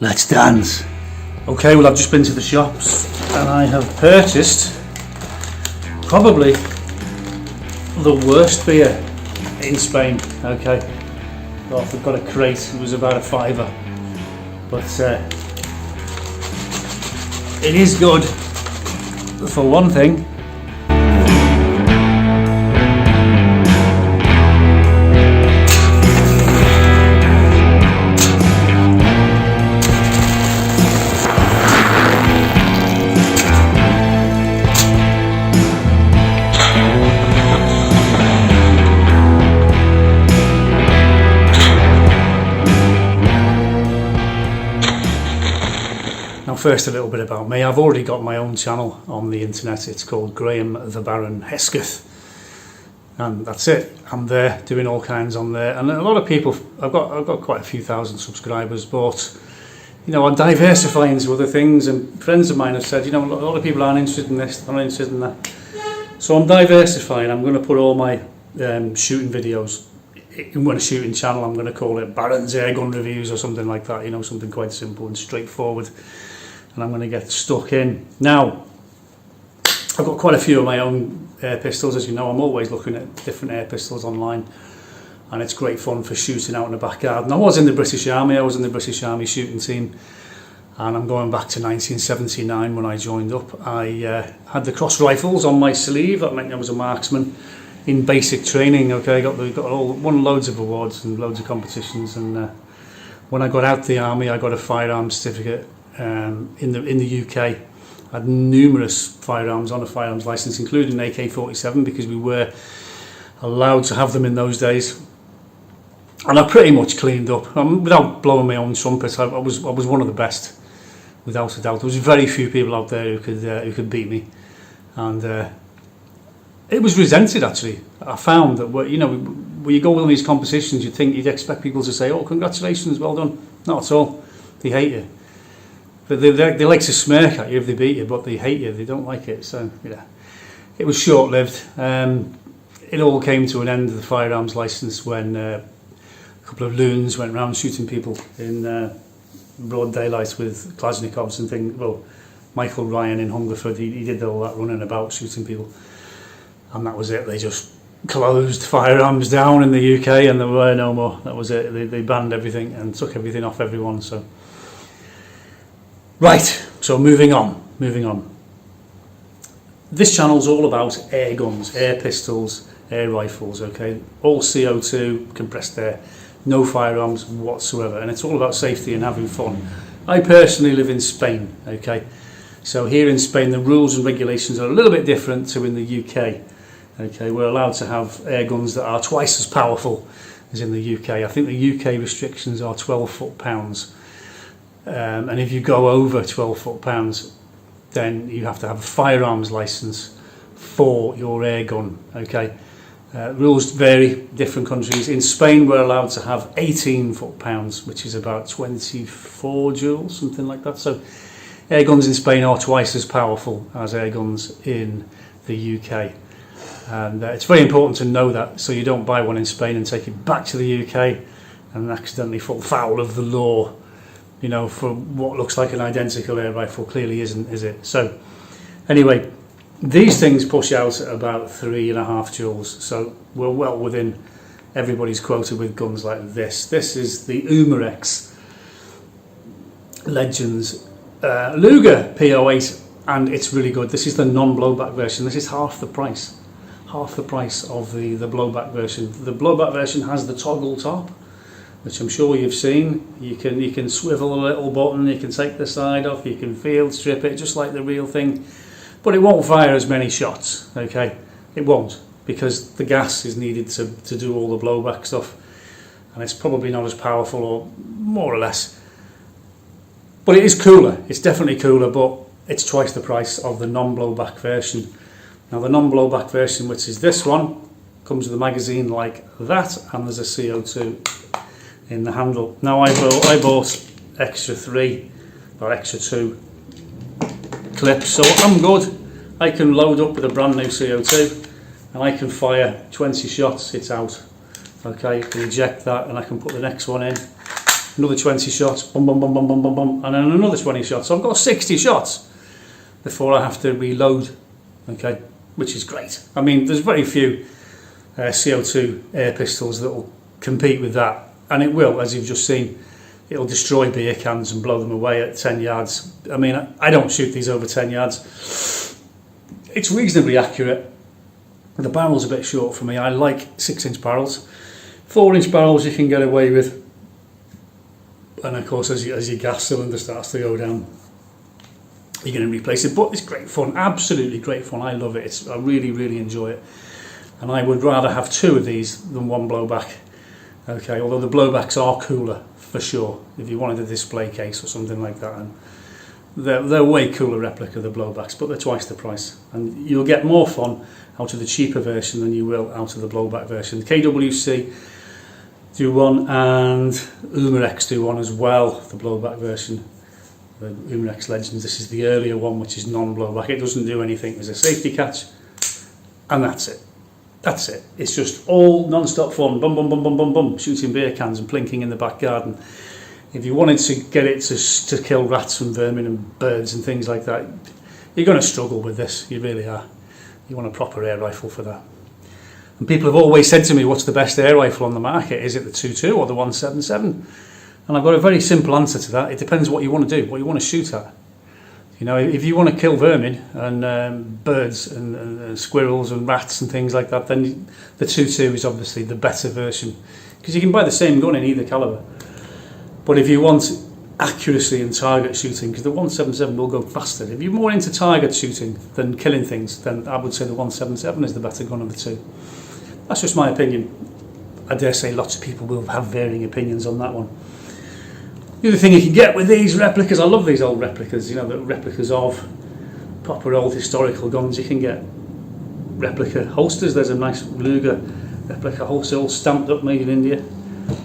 Let's dance. Okay, well, I've just been to the shops and I have purchased probably the worst beer in Spain. Okay, well, I've got a crate. It was about £5, but it is good for one thing. First, a little bit about me. I've already got my own channel on the internet. It's called Graham the Baron Hesketh, and that's it. I'm there doing all kinds on there, and a lot of people. I've got quite a few thousand subscribers, but you know, I'm diversifying into other things. And friends of mine have said, you know, a lot of people aren't interested in this, aren't interested in that. So I'm diversifying. I'm going to put all my shooting videos in a shooting channel. I'm going to call it Baron's Airgun Reviews or something like that. You know, something quite simple and straightforward. And I'm going to get stuck in. Now, I've got quite a few of my own air pistols, as you know. I'm always looking at different air pistols online, and it's great fun for shooting out in the back garden. I was in the British Army. I was in the British Army shooting team, and I'm going back to 1979 when I joined up. I had the cross rifles on my sleeve. That meant I was a marksman in basic training. Okay, won loads of awards and loads of competitions. And when I got out of the army, I got a firearms certificate. In the UK, I had numerous firearms on a firearms license, including an AK-47, because we were allowed to have them in those days. And I pretty much cleaned up, without blowing my own trumpet. I was one of the best, without a doubt. There was very few people out there who could beat me, and it was resented. Actually, I found that when you go on these competitions, you'd expect people to say, "Oh, congratulations, well done." Not at all. They hate you. But they like to smirk at you if they beat you, but they hate you. They don't like it. So yeah, it was short-lived. It all came to an end of the firearms license when a couple of loons went around shooting people in broad daylight with Kalashnikovs and things. Well, Michael Ryan in Hungerford, he did all that running about shooting people, and that was it. They just closed firearms down in the UK, and there were no more. That was it. They banned everything and took everything off everyone. So. Right, so moving on. This channel's all about air guns, air pistols, air rifles, okay? All CO2, compressed air, no firearms whatsoever, and it's all about safety and having fun. I personally live in Spain, okay? So here in Spain, the rules and regulations are a little bit different to in the UK, okay? We're allowed to have air guns that are twice as powerful as in the UK. I think the UK restrictions are 12 foot-pounds. And if you go over 12 foot-pounds, then you have to have a firearms license for your air gun. Okay, rules vary, different countries. In Spain, we're allowed to have 18 foot-pounds, which is about 24 joules, something like that. So, air guns in Spain are twice as powerful as air guns in the UK, and it's very important to know that, so you don't buy one in Spain and take it back to the UK and accidentally fall foul of the law. You know, for what looks like an identical air rifle, clearly isn't, is it? So, anyway, these things push out at about 3.5 joules, so we're well within everybody's quota with guns like this. This is the Umarex Legends Lugar P-08, and it's really good. This is the non-blowback version. This is half the price of the blowback version. The blowback version has the toggle top, which I'm sure you've seen. You can swivel a little button, you can take the side off, you can field strip it just like the real thing, but it won't fire as many shots, okay? It won't, because the gas is needed to do all the blowback stuff, and it's probably not as powerful, or more or less. But it is cooler, it's definitely cooler, but it's twice the price of the non-blowback version. Now the non-blowback version, which is this one, comes with a magazine like that, and there's a CO2 in the handle. Now I bought extra 2 clips, so I'm good. I can load up with a brand new CO2 and I can fire 20 shots, it's out. Okay, I can eject that and I can put the next one in another 20 shots, bum, bum, bum, bum, bum, bum, bum, and then another 20 shots. So I've got 60 shots before I have to reload, okay, which is great. I mean, there's very few CO2 air pistols that will compete with that, and it will, as you've just seen, it'll destroy beer cans and blow them away at 10 yards. I mean, I don't shoot these over 10 yards. It's reasonably accurate. The barrel's a bit short for me. I like 6-inch barrels. 4-inch barrels you can get away with, and of course as your gas cylinder starts to go down, you're going to replace it. But it's great fun, absolutely great fun. I love it. I really, really enjoy it, and I would rather have 2 of these than 1 blowback. Okay, although the blowbacks are cooler for sure. If you wanted a display case or something like that, and they're way cooler replica of the blowbacks, but they're twice the price, and you'll get more fun out of the cheaper version than you will out of the blowback version. The KWC do one, and Umarex do one as well, the blowback version. The Umarex Legends, this is the earlier one, which is non-blowback. It doesn't do anything. There's a safety catch, and that's it. That's it. It's just all non-stop fun. Bum, bum, bum, bum, bum, bum. Shooting beer cans and plinking in the back garden. If you wanted to get it to kill rats and vermin and birds and things like that, you're going to struggle with this. You really are. You want a proper air rifle for that. And people have always said to me, what's the best air rifle on the market? Is it the 22 or the 177? And I've got a very simple answer to that. It depends what you want to do, what you want to shoot at. You know, if you want to kill vermin and birds and squirrels and rats and things like that, then the 22 is obviously the better version, because you can buy the same gun in either caliber. But if you want accuracy and target shooting, because the 177 will go faster, if you're more into target shooting than killing things, then I would say the 177 is the better gun of the 2. That's just my opinion. I dare say lots of people will have varying opinions on that one. The other thing you can get with these replicas, I love these old replicas, you know, the replicas of proper old historical guns. You can get replica holsters. There's a nice Lugar replica holster, all stamped up, made in India.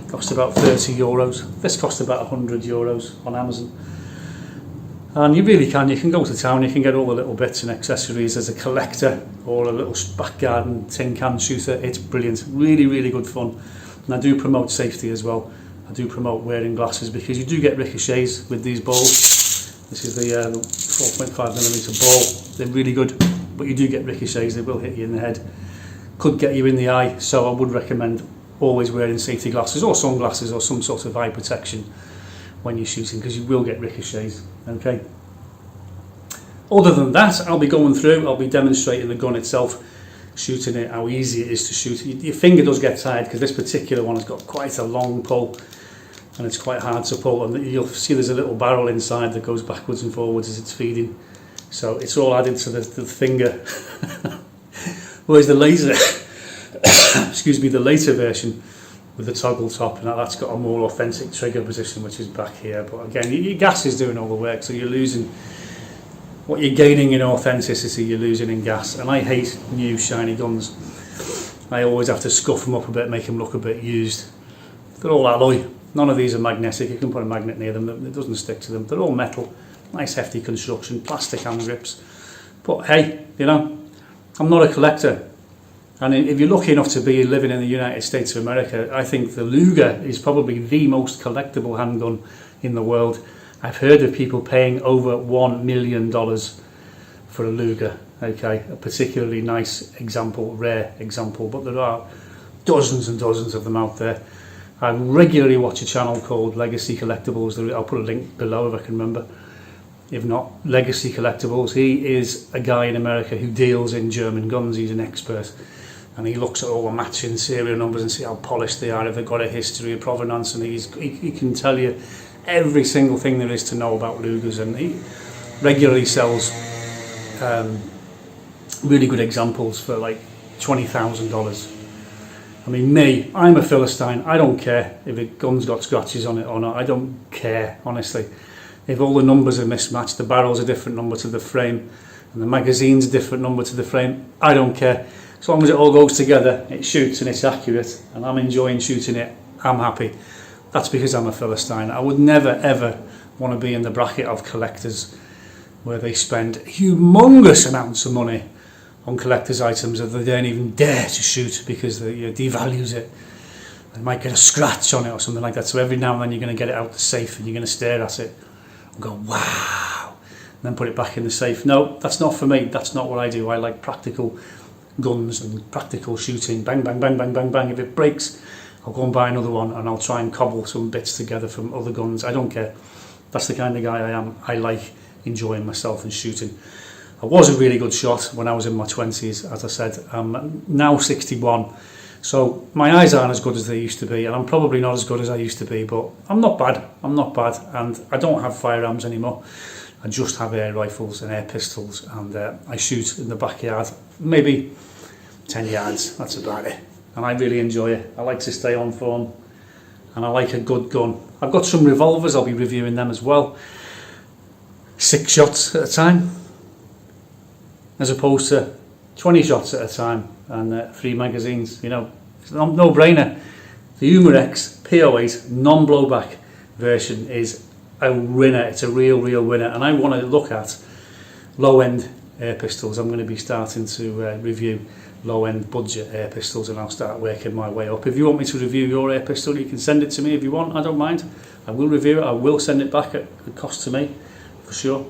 Cost about €30. This cost about €100 on Amazon. And you really can, you can go to town, you can get all the little bits and accessories as a collector, or a little back garden tin can shooter. It's brilliant, really, really good fun. And I do promote safety as well. I do promote wearing glasses, because you do get ricochets with these balls. This is the 4.5mm ball. They're really good, but you do get ricochets. They will hit you in the head, could get you in the eye. So I would recommend always wearing safety glasses or sunglasses or some sort of eye protection when you're shooting, because you will get ricochets. Okay. Other than that, I'll be going through, I'll be demonstrating the gun itself, shooting it, how easy it is to shoot. Your finger does get tired, because this particular one has got quite a long pull, and it's quite hard to pull, and you'll see there's a little barrel inside that goes backwards and forwards as it's feeding, so it's all added to the finger. Whereas the laser excuse me, the later version with the toggle top, and that's got a more authentic trigger position, which is back here. But again, your gas is doing all the work, so you're losing what you're gaining in authenticity, you're losing in gas. And I hate new shiny guns. I always have to scuff them up a bit, make them look a bit used. They're all alloy. None of these are magnetic. You can put a magnet near them, it doesn't stick to them. They're all metal, nice hefty construction, plastic hand grips. But hey, you know, I'm not a collector. And if you're lucky enough to be living in the United States of America, I think the Lugar is probably the most collectible handgun in the world. I've heard of people paying over $1 million for a Lugar, okay, a particularly nice example, rare example, but there are dozens and dozens of them out there. I regularly watch a channel called Legacy Collectibles. I'll put a link below if I can remember. If not, Legacy Collectibles. He is a guy in America who deals in German guns. He's an expert. And he looks at all the matching serial numbers and see how polished they are, if they've got a history of provenance, and he can tell you every single thing there is to know about Lugars, and he regularly sells really good examples for like $20,000. I mean, I'm a Philistine. I don't care if a gun's got scratches on it or not. I don't care, honestly. If all the numbers are mismatched, the barrel's a different number to the frame, and the magazine's a different number to the frame, I don't care. As long as it all goes together, it shoots and it's accurate, and I'm enjoying shooting it, I'm happy. That's because I'm a Philistine. I would never ever want to be in the bracket of collectors where they spend humongous amounts of money on collector's items that they don't even dare to shoot because they devalues it. I might get a scratch on it or something like that. So every now and then you're going to get it out the safe and you're going to stare at it and go, wow, and then put it back in the safe. No, that's not for me. That's not what I do. I like practical guns and practical shooting. Bang, bang, bang, bang, bang, bang. If it breaks, I'll go and buy another one and I'll try and cobble some bits together from other guns. I don't care. That's the kind of guy I am. I like enjoying myself and shooting. I was a really good shot when I was in my 20s, as I said. I'm now 61. So my eyes aren't as good as they used to be, and I'm probably not as good as I used to be, but I'm not bad. I'm not bad, and I don't have firearms anymore. I just have air rifles and air pistols, and I shoot in the backyard, maybe 10 yards, that's about it. And I really enjoy it. I like to stay on form, and I like a good gun. I've got some revolvers, I'll be reviewing them as well. 6 shots at a time, as opposed to 20 shots at a time and 3 magazines. You know, it's a no-brainer. The Umarex P-08 non-blowback version is a winner. It's a real winner, and I want to look at low-end air pistols. I'm going to be starting to review low-end budget air pistols, and I'll start working my way up. If you want me to review your air pistol, you can send it to me if you want. I don't mind. I will review it. I will send it back at the cost to me, for sure.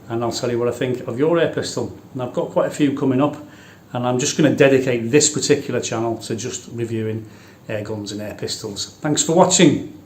And I'll tell you what I think of your air pistol. And I've got quite a few coming up, and I'm just going to dedicate this particular channel to just reviewing air guns and air pistols. Thanks for watching.